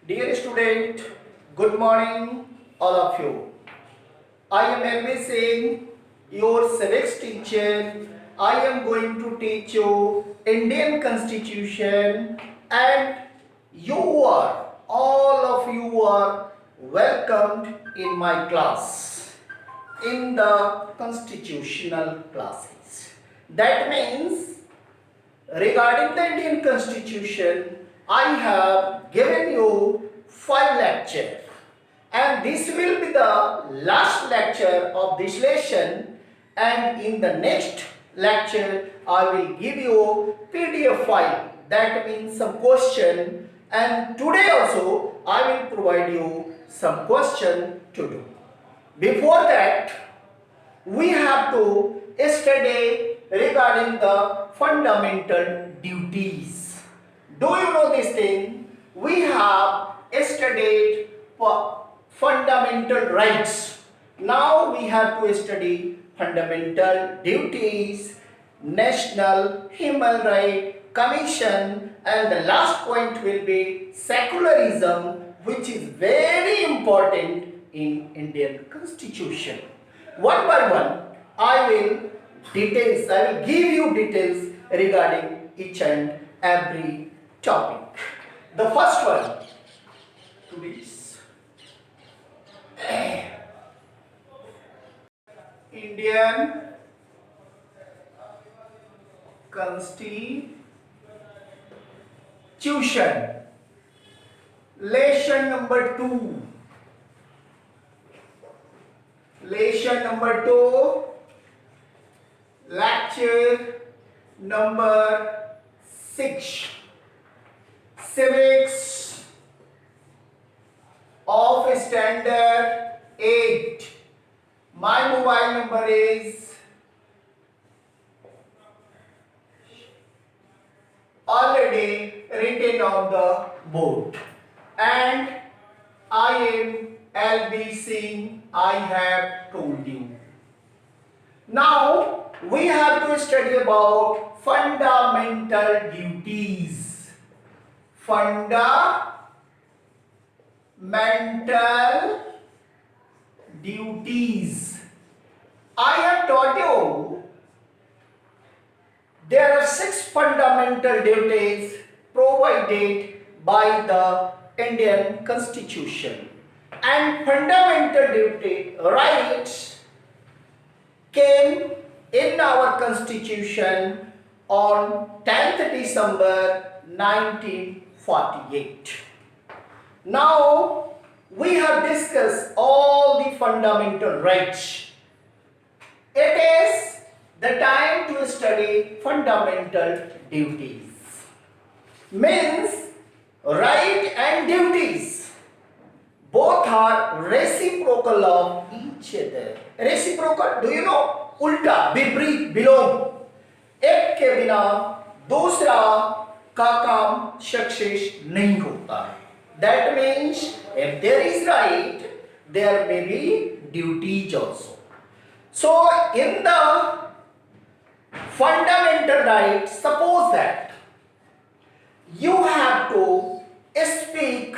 Dear student, good morning all of you. I am MV Singh, your civics teacher. I am going to teach you Indian Constitution and all of you are welcomed in my class, in the constitutional classes. That means regarding the Indian Constitution, I have given you 5 lectures, and this will be the last lecture of this lesson, and in the next lecture I will give you PDF file, that means some question, and today also I will provide you some question to do. Before that, we have to study regarding the fundamental duties. Do you know this thing? We have studied fundamental rights. Now we have to study fundamental duties, National Human Rights Commission, and the last point will be secularism, which is very important in Indian Constitution. One by one, I will give you details regarding each and every topic. The first one, please. Indian Constitution. Lesson number 2. Lesson number 2, lecture number 6, Civics of Standard 8. My mobile number is already written on the board, and I am LBC, I have told you. Now we have to study about fundamental duties. Fundamental duties. I have taught you there are 6 fundamental duties provided by the Indian Constitution. And fundamental duty rights came in our constitution on 10th December 1948. Now we have discussed all the fundamental rights. It is the time to study fundamental duties. Means right and duties both are reciprocal of each other. Reciprocal, do you know? उल्टा, विपरीत, विलोम. एक के बिना दूसरा का काम success नहीं होता है. That means if there is right, there may be duties also. So in the fundamental rights, suppose that you have to speak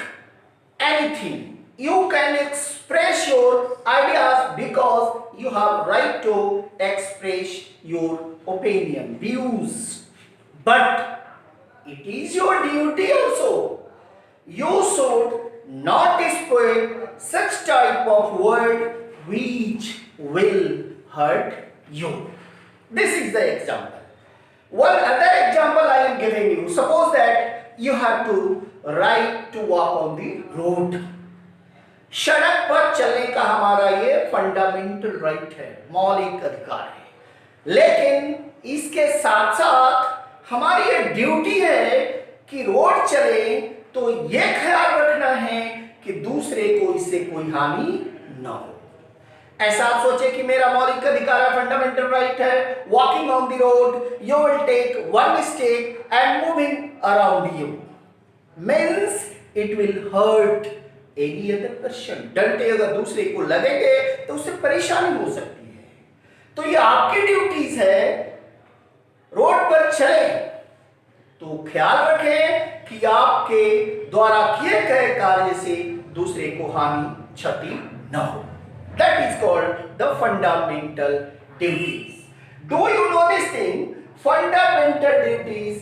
anything. You can express your ideas because you have right to express your opinion, views. But it is your duty also. You should not speak such type of word which will hurt you. This is the example. One other example I am giving you. Suppose that you have to right to walk on the road. सड़क पर चलने का हमारा ये fundamental right है, मौलिक अधिकार है, लेकिन इसके साथ साथ हमारी ये ड्यूटी है कि रोड चले तो ये ख्याल रखना है कि दूसरे को इससे कोई हानि न हो. ऐसा आप सोचे कि मेरा मौलिक अधिकार है, फंडामेंटल राइट है, walking on the road, you will take one step and moving around you means it will hurt any other person. डंडे अगर दूसरे को लगेंगे तो उससे परेशानी हो सकती है. तो ये आपकी ड्यूटीज है, रोड पर चले तो ख्याल रखें कि आपके द्वारा किए गए कार्य से दूसरे को हानि क्षति न हो. That is called the fundamental duties. Do you know this thing? Fundamental duties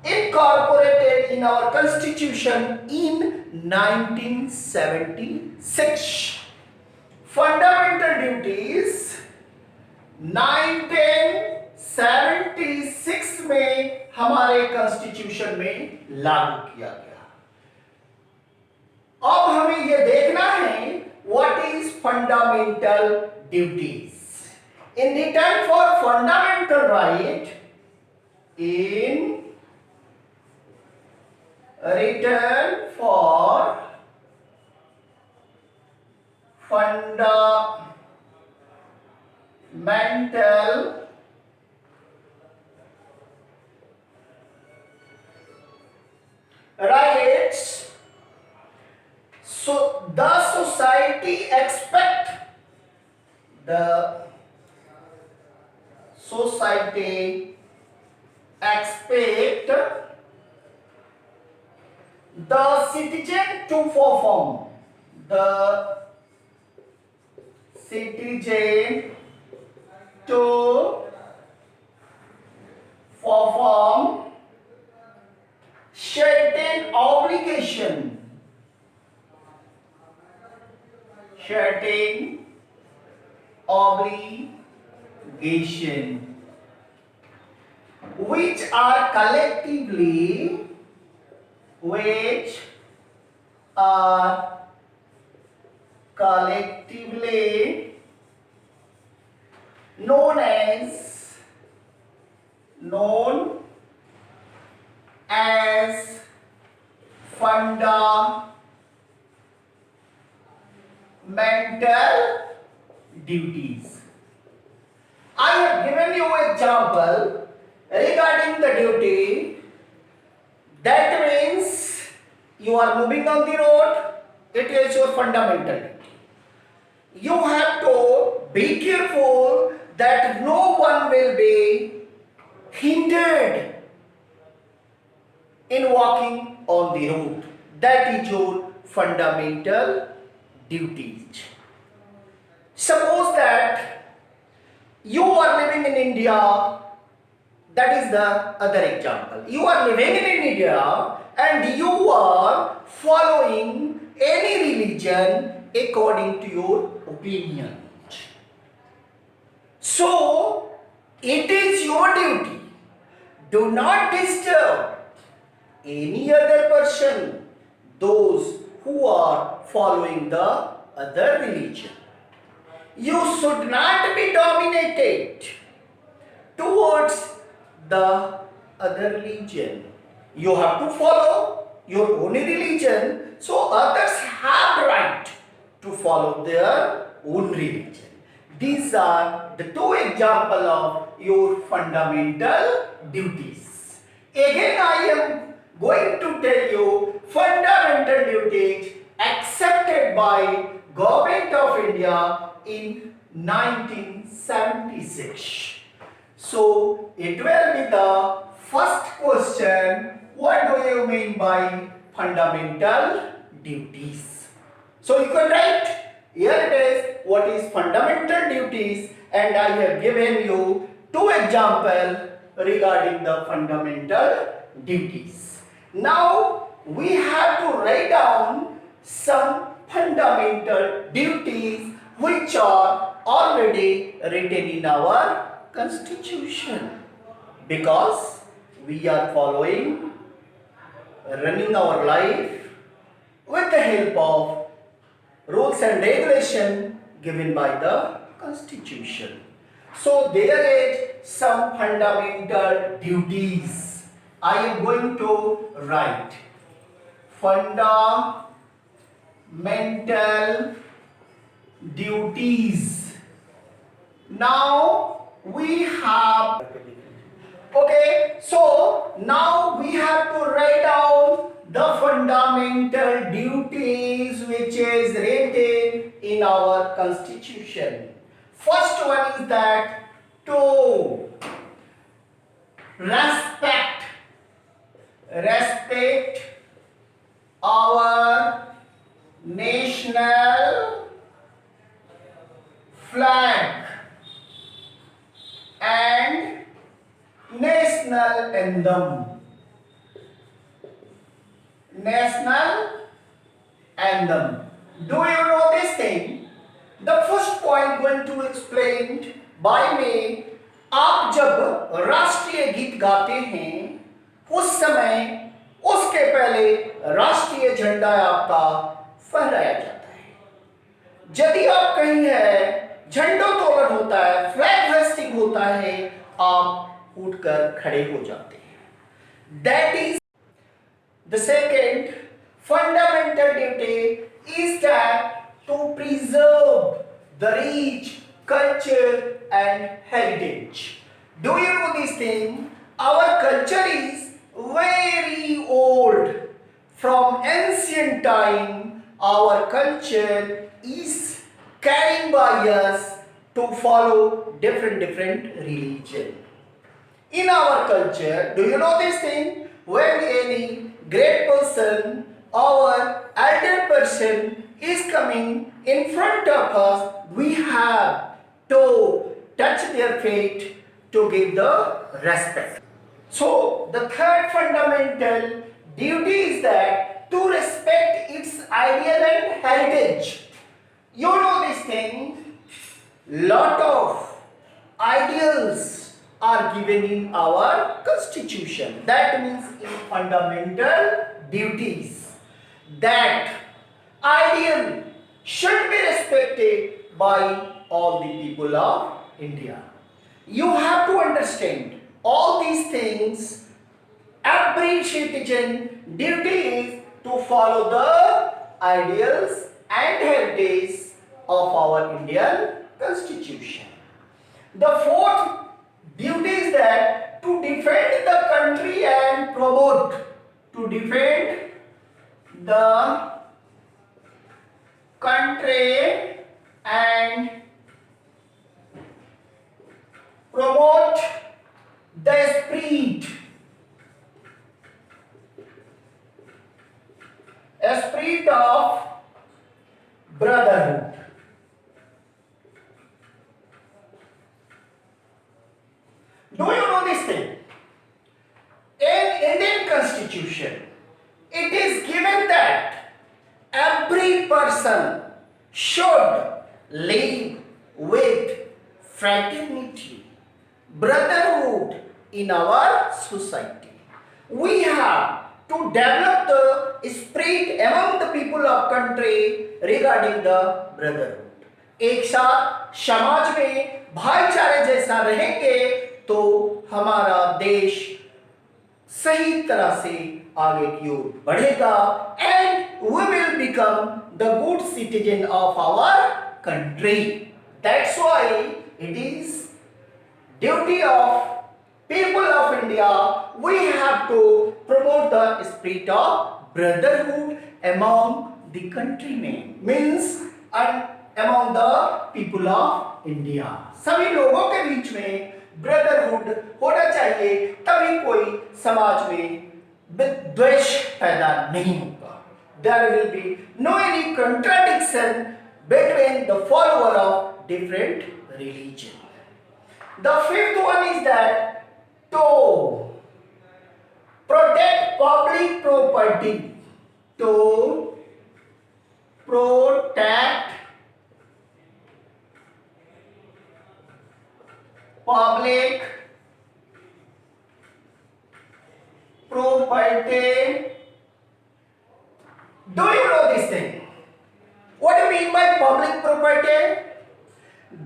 incorporated in our constitution in 1976. Fundamental duties 1976 में हमारे कॉन्स्टिट्यूशन में लागू किया गया. अब हमें यह देखना है what is fundamental duties. In return for fundamental right, in return for fundamental rights, so the society expect the citizen to perform certain obligation which are collectively known as fundamental duties. I have given you example regarding the duty. That means you are moving on the road, it is your fundamental duty. You have to be careful that no one will be hindered in walking on the road. That is your fundamental duties. Suppose that you are living in India, that is the other example. You are living in India and you are following any religion according to your opinion. So, it is your duty. Do not disturb any other person, those who are following the other religion. You should not be dominated towards the other religion. You have to follow your own religion, so others have right to follow their own religion. These are the two examples of your fundamental duties. Again, I am going to tell you fundamental duties accepted by Government of India in 1976. So it will be the first question. What do you mean by fundamental duties? So you can write, here it is, what is fundamental duties, and I have given you two examples regarding the fundamental duties. Now we have to write down some fundamental duties which are already written in our constitution, because we are running our life with the help of rules and regulation given by the constitution. So there is some fundamental duties. I am going to write fundamental duties. Now we have, okay, so now we have to write down the fundamental duties which is written in our constitution. First one is that to respect respect our national flag and national anthem. National anthem. Do you know this thing? The first point going to explain by me. आप जब राष्ट्रीय गीत गाते हैं उस समय उसके पहले राष्ट्रीय झंडा आपका फहराया जाता है। यदि आप कहीं है झंडोत्तोलन होता है, फ्लैग होस्टिंग होता है, आप उठकर खड़े हो जाते हैं। That is the second fundamental duty is that to preserve the rich culture and heritage. Do you know this thing? Our culture is very old. From ancient time, our culture is carried by us to follow different religion. In our culture, do you know this thing? When any great person or elder person is coming in front of us, we have to touch their feet to give the respect. So the third fundamental duty is that to respect its ideal and heritage. You know this thing, lot of ideals are given in our constitution. That means in fundamental duties. That ideal should be respected by all the people of India. You have to understand all these things. Every citizen duty is to follow the ideals and heritage of our Indian constitution. The fourth duty is that to defend the country and promote, to defend the country and promote the spirit of brotherhood. Do you know this thing? In Indian Constitution, it is given that every person should live with fraternity, brotherhood in our society. We have to develop the spirit among the people of country regarding the brotherhood. एक साथ समाज में भाईचारे जैसा रहेंगे तो हमारा देश सही तरह से आगे की ओर बढ़ेगा and we will become the good citizen of our country. That's why it is duty of people of India, we have to promote the spirit of brotherhood among the countrymen, means among the people of India. सभी लोगों के बीच में brotherhood होना चाहिए, तभी कोई समाज में द्वेष पैदा नहीं होगा. There will be no any contradiction between the follower of different religion. The fifth one is that to protect public property. To protect public property. Do you know this thing? What do you mean by public property?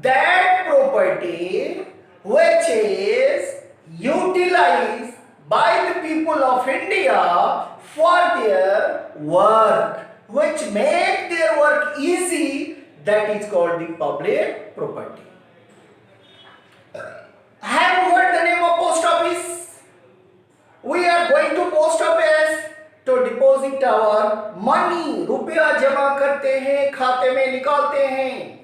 That property which is utilized by the people of India for their work, which make their work easy, that is called the public property. Have you heard the name of post office? We are going to post office to deposit our money. रुपया जमा करते हैं, खाते में निकालते हैं,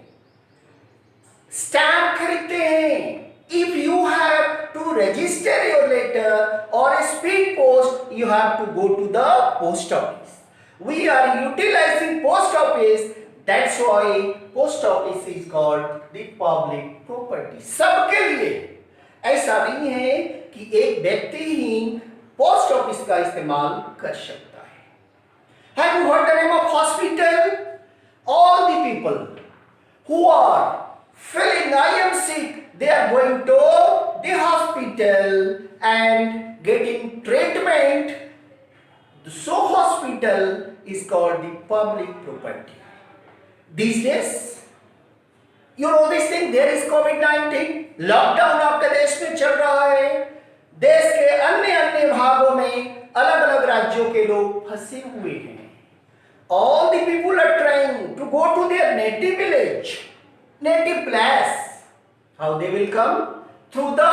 stamp खरीदते हैं, If you have to register your letter or a speed post, you have to go to the post office. We are utilizing post office, that's why post office is called the public property. सबके लिए ऐसा नहीं है कि एक व्यक्ति ही post office का इस्तेमाल कर सकता है. Have you heard the name of hospital? All the people who are feeling I am sick, they are going to the hospital and getting treatment. So hospital is called the public property. These days, you know this thing, there is COVID-19. Lockdown आपके देश में चल रहा है. देश के अन्य अन्य भागों में अलग अलग राज्यों के लोग फंसे हुए हैं. All the people are trying to go to their native village, native place. How they will come? Through the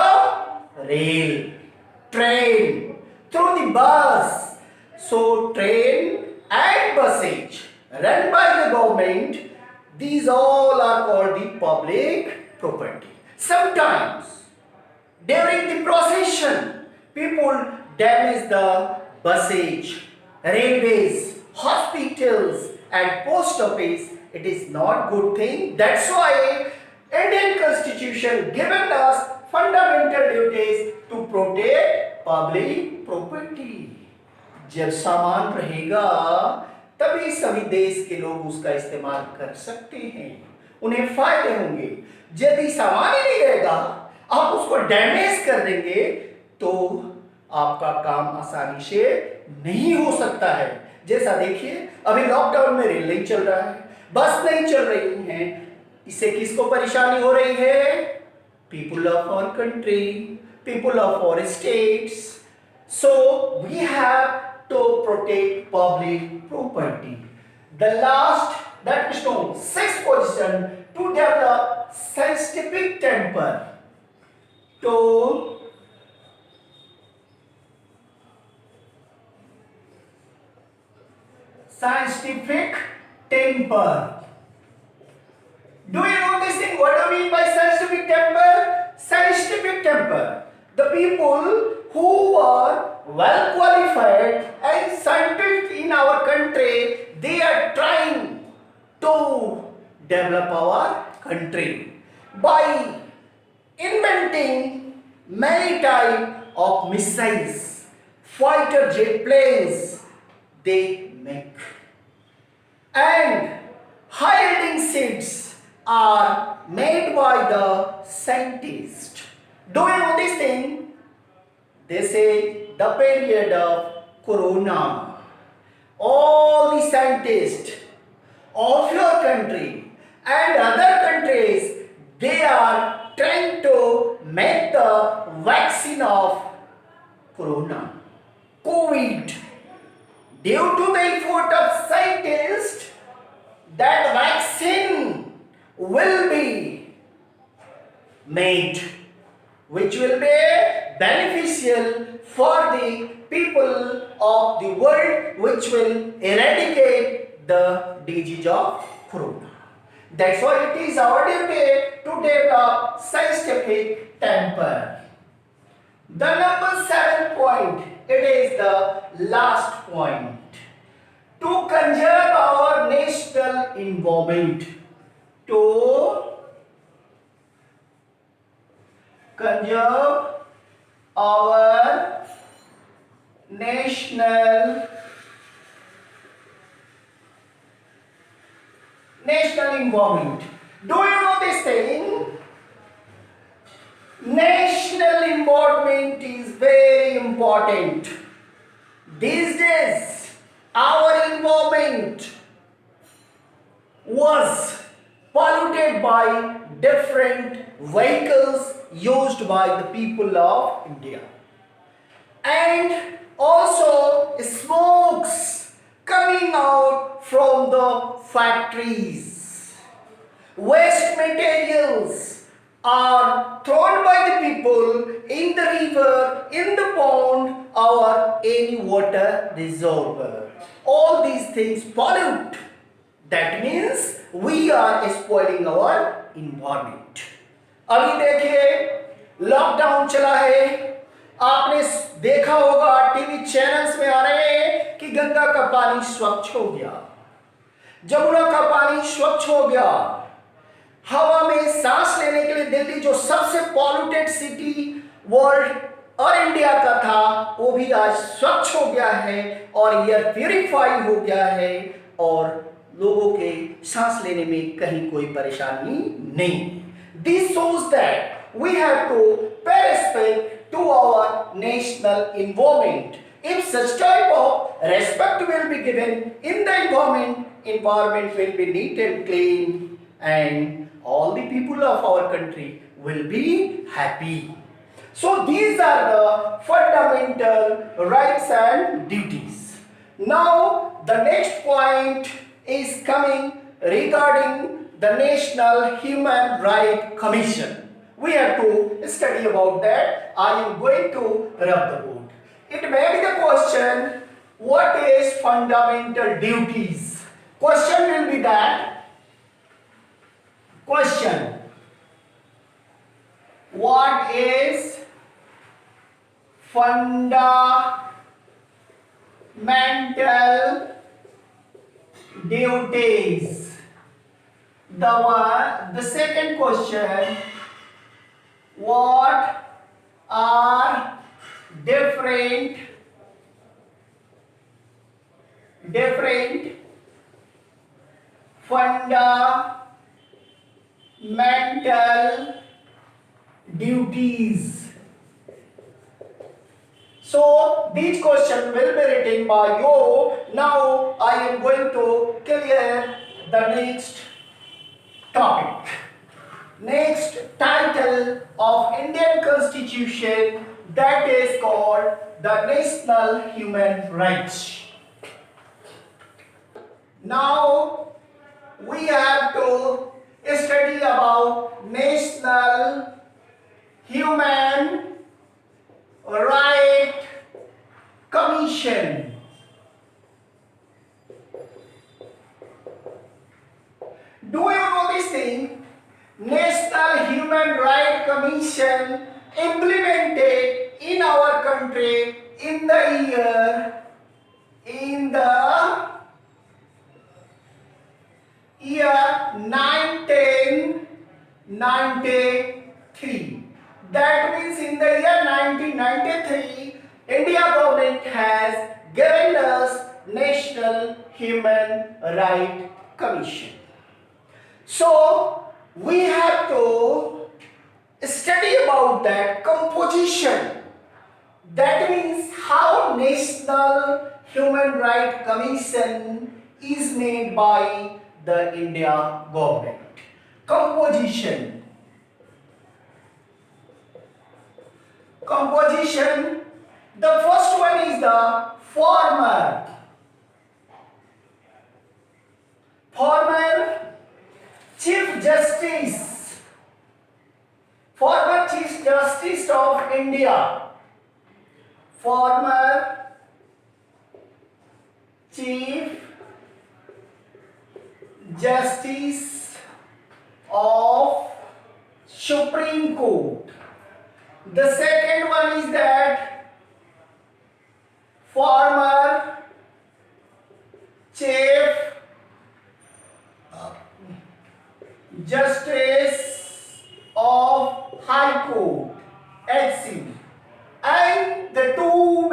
rail, train, through the bus. So train and buses run by the government, these all are called the public property. Sometimes during the procession, people damage the buses, railways, hospitals and post office. It is not good thing. That's why Indian Constitution given us fundamental duties to protect public property. जब सामान रहेगा तभी सभी देश के लोग उसका इस्तेमाल कर सकते हैं, उन्हें फायदे होंगे. यदि सामान ही नहीं रहेगा, आप उसको डैमेज कर देंगे तो आपका काम आसानी से नहीं हो सकता है. जैसा देखिए अभी लॉकडाउन में रेल नहीं चल रहा है, बस नहीं चल रही है. इससे किसको परेशानी हो रही है? People of our country, people of our states. So we have to protect public property. The last, that is known sixth position, to develop scientific temper. To scientific temper. Do you know this thing? What do you mean by scientific temper? Scientific temper. The people who are well qualified and scientists in our country, they are trying to develop our country by inventing many types of missiles, fighter jet planes they make, and high-yielding seeds are made by the scientists. Do you know this thing? They say the period of Corona, all the scientists of your country and other countries, they are trying to make the vaccine of Corona, COVID. Due to the effort of scientists, that vaccine will be made, which will be beneficial for the people of the world, which will eradicate the disease of Corona. That's why it is our duty to develop scientific temper. The number 7 point, it is the last point. To conserve our national environment. To conserve our national environment. Do you know this thing? National environment is very important. These days, our environment was polluted by different vehicles used by the people of India. And also smokes coming out from the factories. Waste materials are thrown by the people in the river, in the pond, or any water reservoir. All these things pollute. That means we are spoiling our environment. अभी देखिए lockdown चला है, आपने देखा होगा TV channels में आ रहे हैं कि गंगा का पानी स्वच्छ हो गया, जमुना का पानी स्वच्छ हो गया, हवा में सांस लेने के लिए दिल्ली जो सबसे पॉल्यूटेड सिटी वर्ल्ड और इंडिया का था वो भी आज स्वच्छ हो गया है और एयर प्यूरिफाई हो गया है और लोगों के सांस लेने में कहीं कोई परेशानी नहीं। This shows that we have to pay respect to our national environment. If such type of respect will be given in the environment will be neat and clean and all the people of our country will be happy. So these are the fundamental rights and duties. Now the next point is coming regarding the National Human Rights Commission. We have to study about that. I am going to rub the board. It may be the question, what is fundamental duties? Question will be that, question, what is fundamental duties? The second question, what are different fundamental duties? So these questions will be written by you. Now I am going to clear the next topic. Next title of Indian Constitution, that is called the National Human Rights. Now we have to study about National Human Rights Commission. Do you know this thing? National Human Rights Commission implemented in our country in the year 1993. That means in the year 1993, India government has given us National Human Rights Commission. So we have to study about that composition. That means how National Human Rights Commission is made by the India government. Composition. The first one is the former Chief Justice, former Chief Justice of India, former Chief Justice of Supreme Court. The second one is that former Chief Justice of High Court, HC, and the two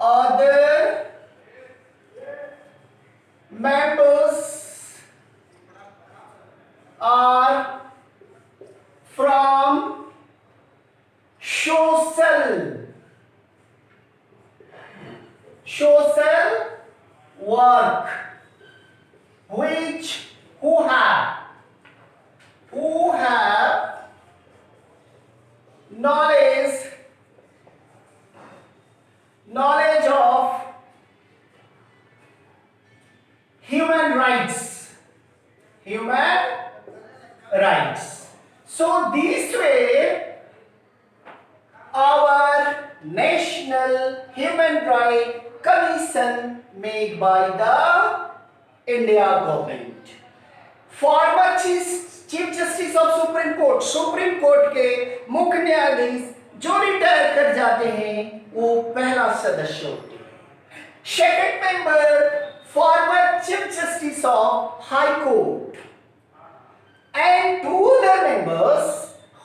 other members are from social work, who have knowledge of human rights. So this way our National Human Rights Commission made by the India government. Former chief justice of supreme court के मुख्य न्यायाधीश जो retire कर जाते हैं वो पहला सदस्य होते हैं। Second member former chief justice of high court and two other members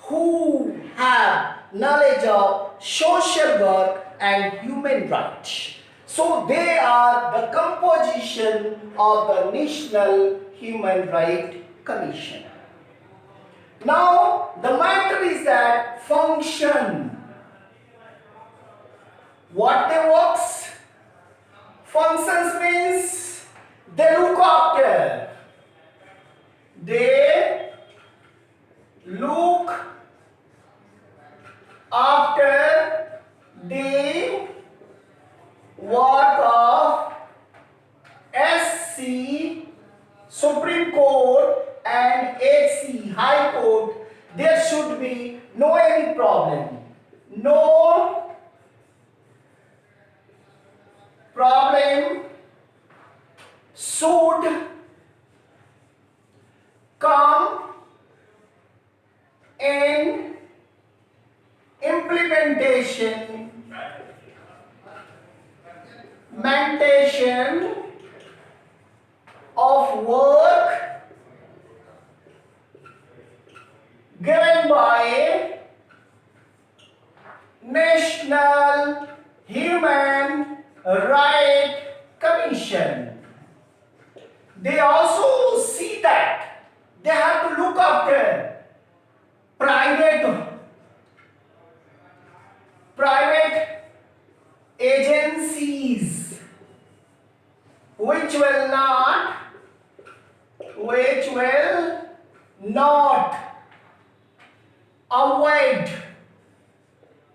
who have knowledge of social work and human rights. So they are the composition of the National Human Rights Commission. Now the matter is that function. What they works? Functions means they look after. They look after the work of SC Supreme Court and HC High Court. There should be no any problem. No problem should come in implementation of work given by National Human Rights Commission. They also see that they have to look after private agencies which will not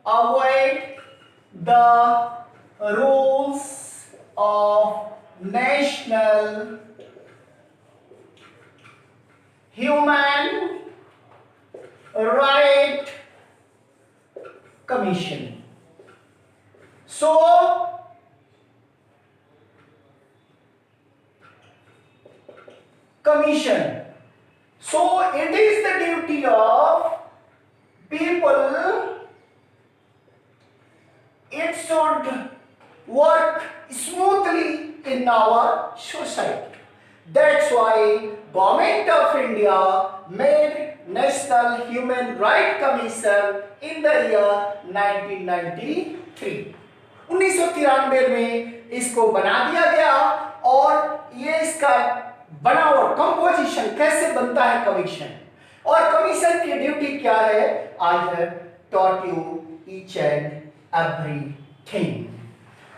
avoid the rules of National Human Rights Commission. So commission. So it is the duty of people. It should work smoothly in our society. That's why Government of India made National Human Rights Commission in the year 1993. 1993 में इसको बना दिया गया और ये इसका बनावट composition कैसे बनता है कमीशन और कमीशन की ड्यूटी क्या है I have taught you each and everything.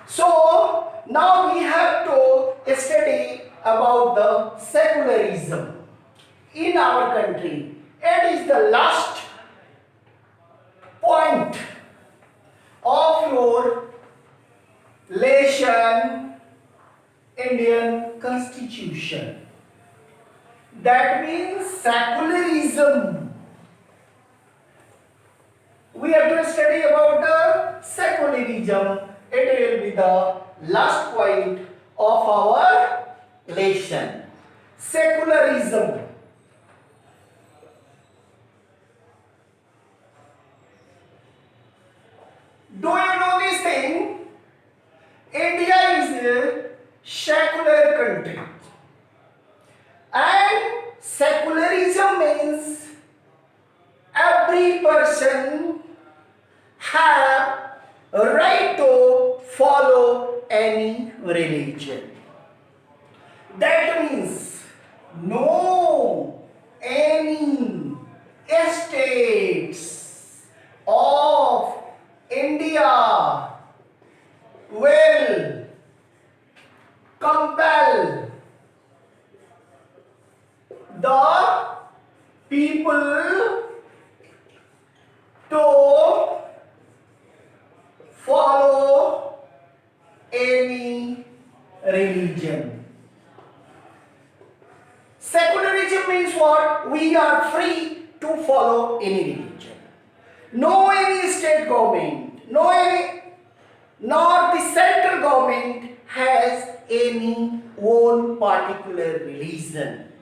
So now we have to study about the secularism in our country. It is the last point of your lesson Indian Constitution. That means secularism. We have to study about the secularism. It will be the last point of our lesson. Secularism. Do you know this thing? India is a secular country. And secularism means every person have a right to follow any religion. That means no any states of India will compel the people to follow any religion. Secularism means what? We are free to follow any religion. No any state government, nor the central government has any own particular religion.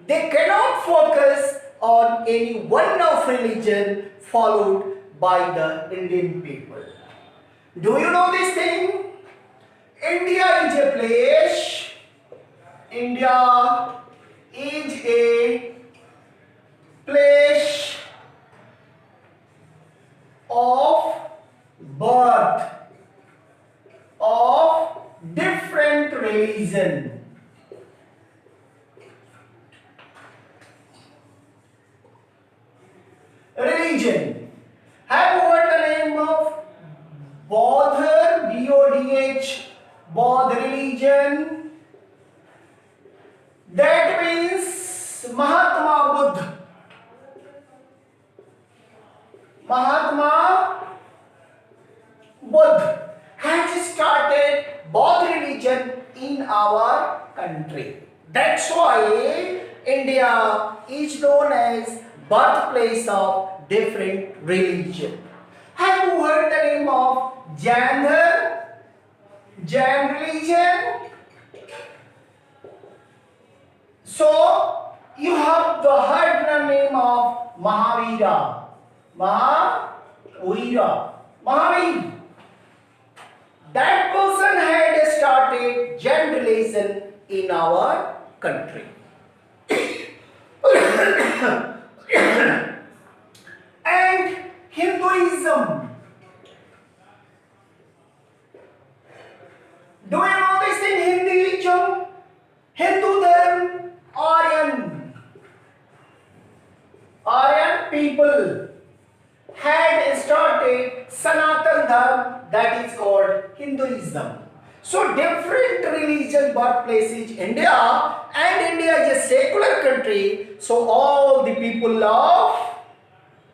They cannot focus on any one of religion followed by the Indian people. Do you know this thing? India is a place. India is a place of birth of different religion. Religion. Have you heard the name of Bodh? B-O-D-H. Bodh religion. That means Mahatma Buddha. Mahatma Buddha has started Bodh religion in our country. That's why India is known as birthplace of different religion. Have you heard the name of Jain? Jain religion? So you have heard the name of Mahavira. Mahavir. That person had started Jain religion in our country. And Hinduism. Do you know this in Hinduism? Hindu dharma, Aryan people had started Sanatan Dharma, that is called Hinduism. So different religion birthplaces India, and India is a secular country, so all the people of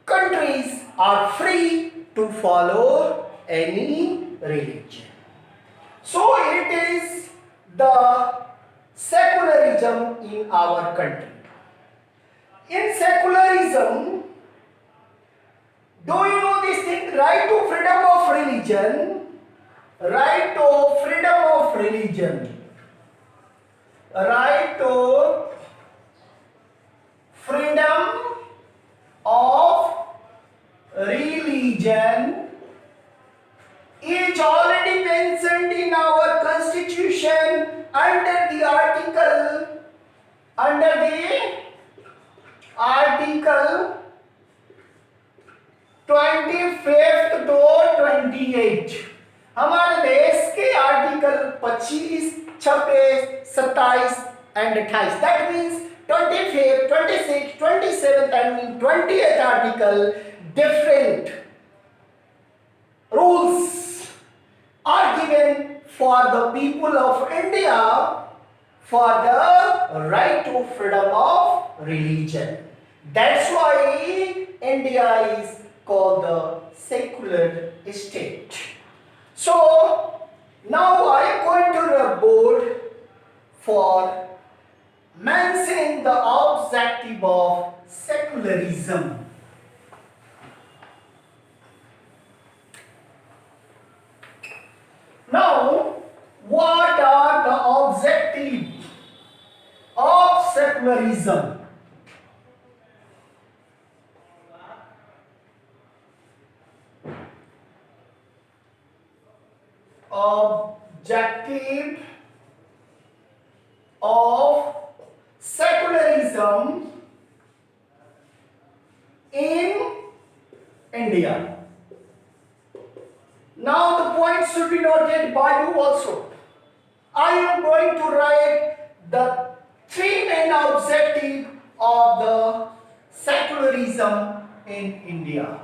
countries are free to follow any religion. So it is the secularism in our country. In secularism, do you know this thing? Right to freedom of religion. Right to freedom of religion. Right to freedom of religion is already mentioned in our constitution under the article 25th to 28. हमारे देश के article 25, 26, 27 and 28. That means 25th, 26th, 27th and 28th article, different rules are given for the people of India for the right to freedom of religion. That's why India is called the secular state. So now I am going to the board for mentioning the objective of secularism. Now, what are the objectives of secularism? Objective of secularism in India. Now the points should be noted by you also. I am going to write the three main objectives of the secularism in India.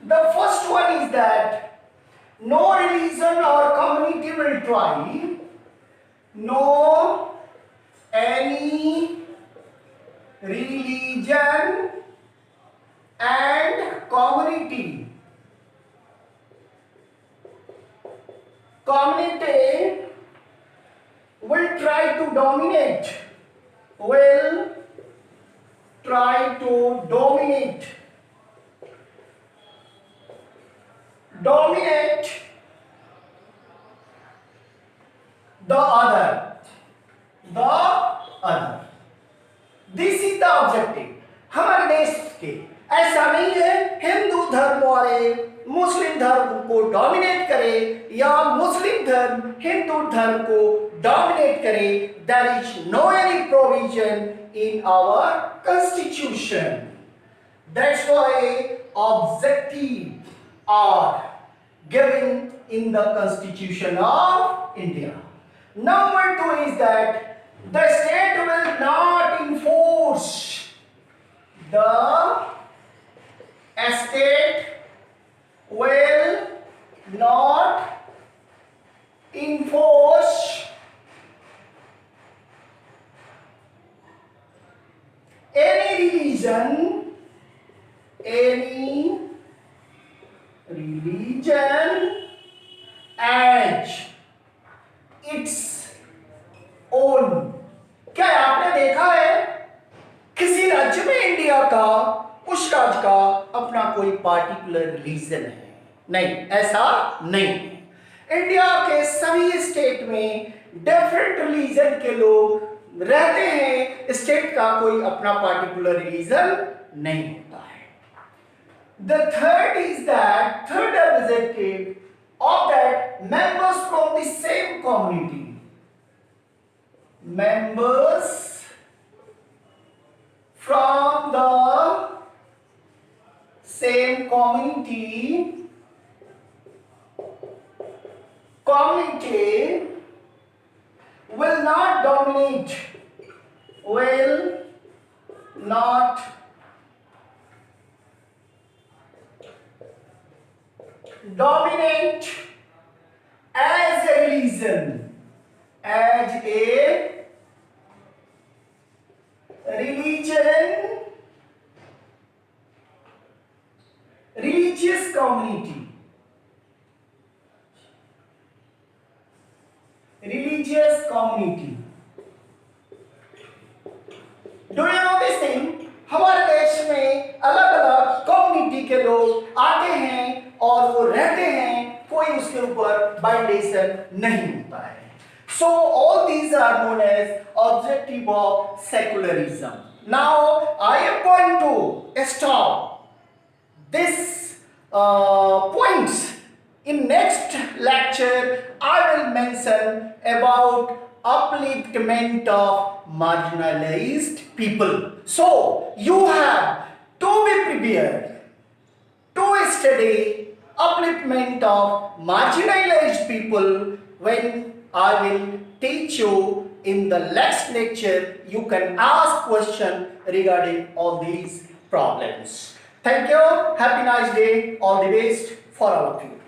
The first one is that no religion or community will try, no any religion and community will try to dominate, the other. This is the objective हमारे देश के। ऐसा नहीं है हिंदू धर्म वाले मुस्लिम धर्म को डोमिनेट करे या मुस्लिम धर्म हिंदू धर्म को डोमिनेट करे। There is no any provision in our constitution. That's why objective are given in the Constitution of India. Number 2 is that the state will not enforce, the state will not enforce any religion as its own। क्या आपने देखा है किसी राज्य में India का उस राज्य का अपना कोई पार्टिकुलर रिलीजन है? नहीं, ऐसा नहीं है। इंडिया के सभी स्टेट में डिफरेंट रिलीजन के लोग रहते हैं। स्टेट का कोई अपना पार्टिकुलर रिलीजन नहीं होता है। The third is that third objective of that members from the same community, members from the same community will not dominate, will not dominate as a religion, as a religious community, Do you know this thing? हमारे देश में अलग अलग community के लोग आते हैं और वो रहते हैं, कोई उसके ऊपर बाइंडेशन नहीं होता है। So all these are known as objective of secularism. Now I am going to stop this points. In next lecture I will mention about upliftment of marginalized people. So you have to be prepared to study upliftment of marginalized people when I will teach you in the next lecture. You can ask question regarding all these problems. Thank you. Happy nice day. All the best for all of you.